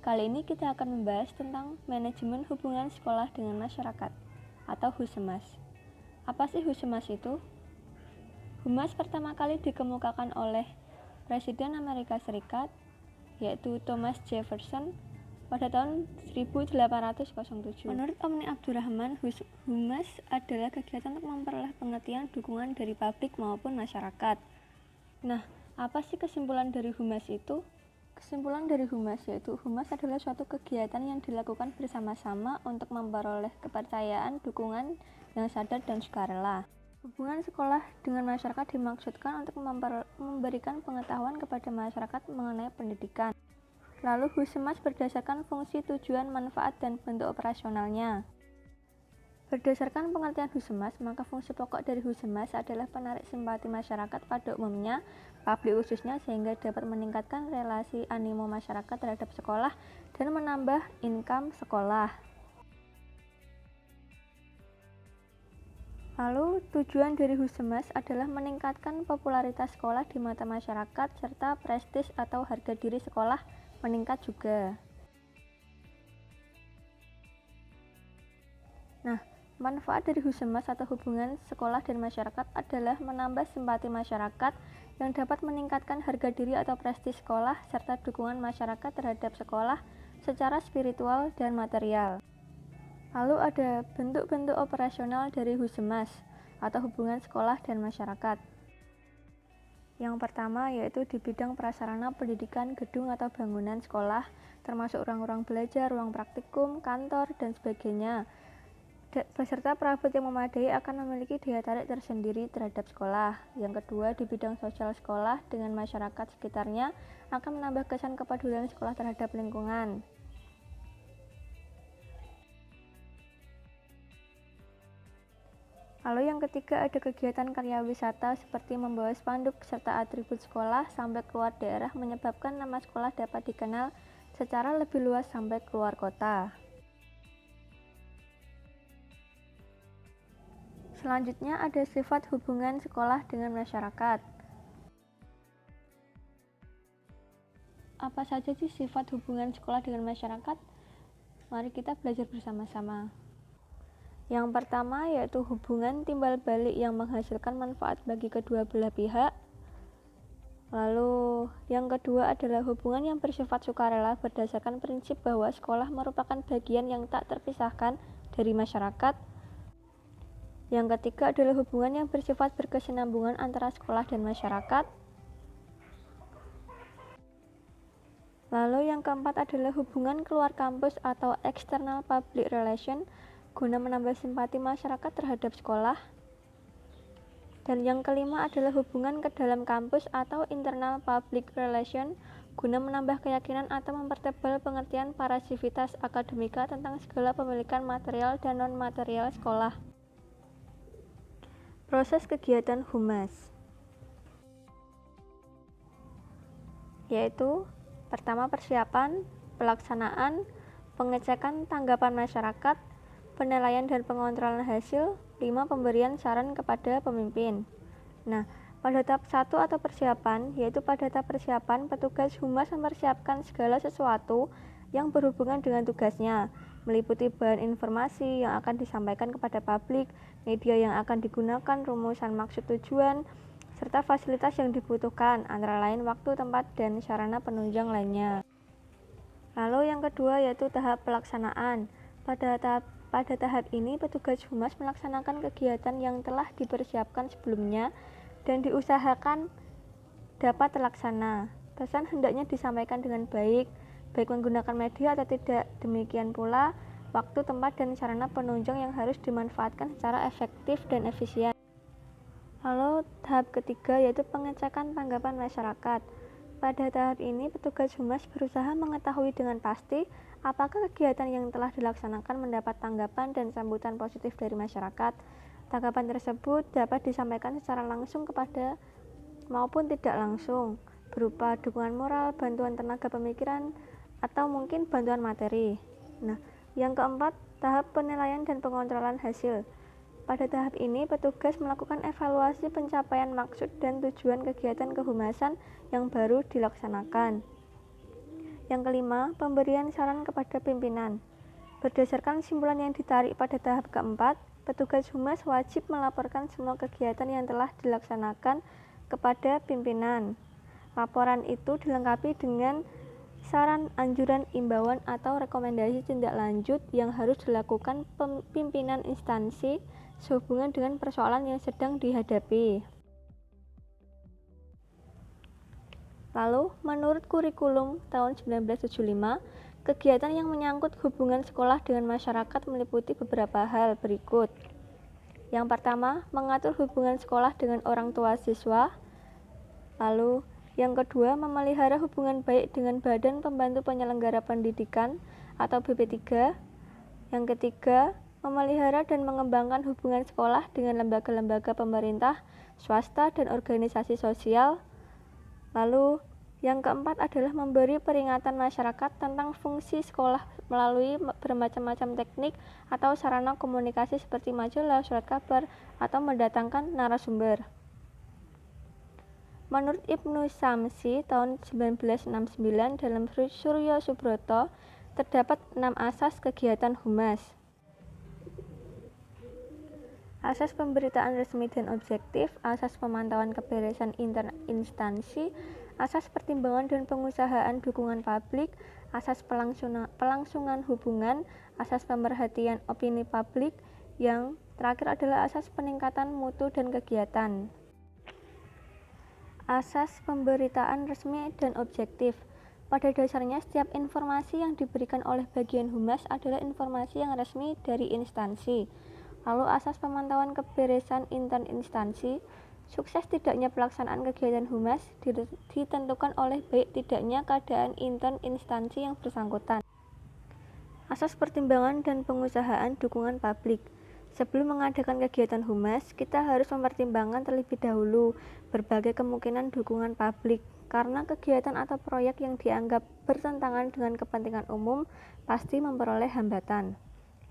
Kali ini kita akan membahas tentang manajemen hubungan sekolah dengan masyarakat atau Husemas. Apa sih Husemas itu? Humas pertama kali dikemukakan oleh Presiden Amerika Serikat, yaitu Thomas Jefferson, pada tahun 1807. Menurut Omni Abdurrahman, Humas adalah kegiatan untuk memperoleh pengertian dukungan dari publik maupun masyarakat. Nah, apa sih kesimpulan dari Humas itu? Kesimpulan dari Humas yaitu Humas adalah suatu kegiatan yang dilakukan bersama-sama untuk memperoleh kepercayaan, dukungan yang sadar dan sukarela. Hubungan sekolah dengan masyarakat dimaksudkan untuk memberikan pengetahuan kepada masyarakat mengenai pendidikan. Lalu Husemas berdasarkan fungsi, tujuan, manfaat, dan bentuk operasionalnya. Berdasarkan pengertian Husemas, maka fungsi pokok dari Husemas adalah penarik simpati masyarakat pada umumnya, publik khususnya, sehingga dapat meningkatkan relasi animo masyarakat terhadap sekolah dan menambah income sekolah. Lalu, tujuan dari Husemas adalah meningkatkan popularitas sekolah di mata masyarakat serta prestis atau harga diri sekolah meningkat juga. Nah, manfaat dari Husemas atau hubungan sekolah dan masyarakat adalah menambah simpati masyarakat yang dapat meningkatkan harga diri atau prestis sekolah serta dukungan masyarakat terhadap sekolah secara spiritual dan material. Lalu ada bentuk-bentuk operasional dari Husemas atau hubungan sekolah dan masyarakat. Yang pertama yaitu di bidang prasarana pendidikan, gedung atau bangunan sekolah, termasuk ruang-ruang belajar, ruang praktikum, kantor, dan sebagainya. Beserta perabot yang memadai akan memiliki daya tarik tersendiri terhadap sekolah. Yang kedua, di bidang sosial sekolah dengan masyarakat sekitarnya akan menambah kesan kepedulian sekolah terhadap lingkungan. Lalu yang ketiga, ada kegiatan karya wisata seperti membawa spanduk serta atribut sekolah sampai keluar daerah, menyebabkan nama sekolah dapat dikenal secara lebih luas sampai keluar kota. Selanjutnya ada sifat hubungan sekolah dengan masyarakat. Apa saja sih sifat hubungan sekolah dengan masyarakat? Mari kita belajar bersama-sama. Yang pertama yaitu hubungan timbal balik yang menghasilkan manfaat bagi kedua belah pihak. Lalu yang kedua adalah hubungan yang bersifat sukarela berdasarkan prinsip bahwa sekolah merupakan bagian yang tak terpisahkan dari masyarakat. Yang ketiga adalah hubungan yang bersifat berkesinambungan antara sekolah dan masyarakat. Lalu yang keempat adalah hubungan keluar kampus atau external public relation guna menambah simpati masyarakat terhadap sekolah. Dan yang kelima adalah hubungan ke dalam kampus atau internal public relation guna menambah keyakinan atau mempertebal pengertian para sivitas akademika tentang segala pemilikan material dan non-material sekolah. Proses kegiatan Humas yaitu pertama persiapan, pelaksanaan, pengecekan tanggapan masyarakat, penilaian dan pengontrolan hasil, 5 pemberian saran kepada pemimpin. Nah, pada tahap 1 atau persiapan, yaitu pada tahap persiapan, petugas Humas mempersiapkan segala sesuatu yang berhubungan dengan tugasnya, meliputi bahan informasi yang akan disampaikan kepada publik, media yang akan digunakan, rumusan maksud tujuan, serta fasilitas yang dibutuhkan, antara lain waktu, tempat, dan sarana penunjang lainnya. Lalu yang kedua yaitu tahap pelaksanaan. Pada tahap ini, petugas Humas melaksanakan kegiatan yang telah dipersiapkan sebelumnya dan diusahakan dapat terlaksana. Pesan hendaknya disampaikan dengan baik menggunakan media atau tidak. Demikian pula, waktu, tempat, dan sarana penunjang yang harus dimanfaatkan secara efektif dan efisien. Lalu tahap ketiga yaitu pengecekan tanggapan masyarakat. Pada tahap ini, petugas Humas berusaha mengetahui dengan pasti apakah kegiatan yang telah dilaksanakan mendapat tanggapan dan sambutan positif dari masyarakat. Tanggapan tersebut dapat disampaikan secara langsung kepada maupun tidak langsung, berupa dukungan moral, bantuan tenaga pemikiran, atau mungkin bantuan materi. Nah, yang keempat, tahap penilaian dan pengontrolan hasil. Pada tahap ini, petugas melakukan evaluasi pencapaian maksud dan tujuan kegiatan kehumasan yang baru dilaksanakan. Yang kelima, pemberian saran kepada pimpinan. Berdasarkan simpulan yang ditarik pada tahap keempat, petugas humas wajib melaporkan semua kegiatan yang telah dilaksanakan kepada pimpinan. Laporan itu dilengkapi dengan saran, anjuran, imbauan, atau rekomendasi tindak lanjut yang harus dilakukan pimpinan instansi sehubungan dengan persoalan yang sedang dihadapi. Lalu, menurut kurikulum tahun 1975, kegiatan yang menyangkut hubungan sekolah dengan masyarakat meliputi beberapa hal berikut. Yang pertama, mengatur hubungan sekolah dengan orang tua siswa. Lalu, yang kedua, memelihara hubungan baik dengan Badan Pembantu Penyelenggara Pendidikan atau BP3. Yang ketiga, memelihara dan mengembangkan hubungan sekolah dengan lembaga-lembaga pemerintah, swasta, dan organisasi sosial. Lalu, yang keempat adalah memberi peringatan masyarakat tentang fungsi sekolah melalui bermacam-macam teknik atau sarana komunikasi seperti majalah, surat kabar, atau mendatangkan narasumber. Menurut Ibnu Samsi tahun 1969 dalam Suryo Subroto, terdapat 6 asas kegiatan humas. Asas pemberitaan resmi dan objektif, asas pemantauan keberesan instansi, asas pertimbangan dan pengusahaan dukungan publik, asas pelangsungan hubungan, asas pemerhatian opini publik, yang terakhir adalah asas peningkatan mutu dan kegiatan. Asas pemberitaan resmi dan objektif. Pada dasarnya, setiap informasi yang diberikan oleh bagian humas adalah informasi yang resmi dari instansi. Lalu asas pemantauan keberesan intern instansi. Sukses tidaknya pelaksanaan kegiatan humas ditentukan oleh baik tidaknya keadaan intern instansi yang bersangkutan. Asas pertimbangan dan pengusahaan dukungan publik. Sebelum mengadakan kegiatan humas, kita harus mempertimbangkan terlebih dahulu berbagai kemungkinan dukungan publik, karena kegiatan atau proyek yang dianggap bertentangan dengan kepentingan umum pasti memperoleh hambatan.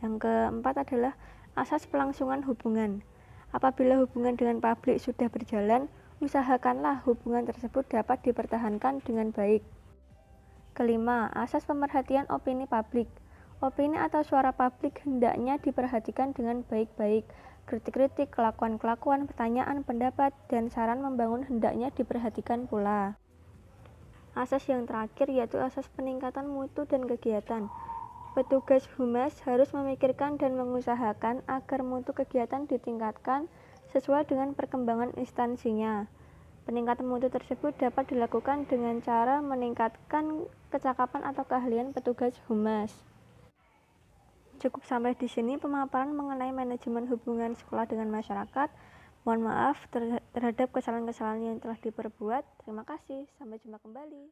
Yang keempat adalah asas pelangsungan hubungan. Apabila hubungan dengan publik sudah berjalan, usahakanlah hubungan tersebut dapat dipertahankan dengan baik. Kelima, asas pemerhatian opini publik. Opini atau suara publik hendaknya diperhatikan dengan baik-baik. Kritik-kritik, kelakuan-kelakuan, pertanyaan, pendapat, dan saran membangun hendaknya diperhatikan pula. Asas yang terakhir yaitu asas peningkatan mutu dan kegiatan. Petugas humas harus memikirkan dan mengusahakan agar mutu kegiatan ditingkatkan sesuai dengan perkembangan instansinya. Peningkatan mutu tersebut dapat dilakukan dengan cara meningkatkan kecakapan atau keahlian petugas humas. Cukup sampai di sini pemaparan mengenai manajemen hubungan sekolah dengan masyarakat. Mohon maaf terhadap kesalahan-kesalahan yang telah diperbuat. Terima kasih, sampai jumpa kembali.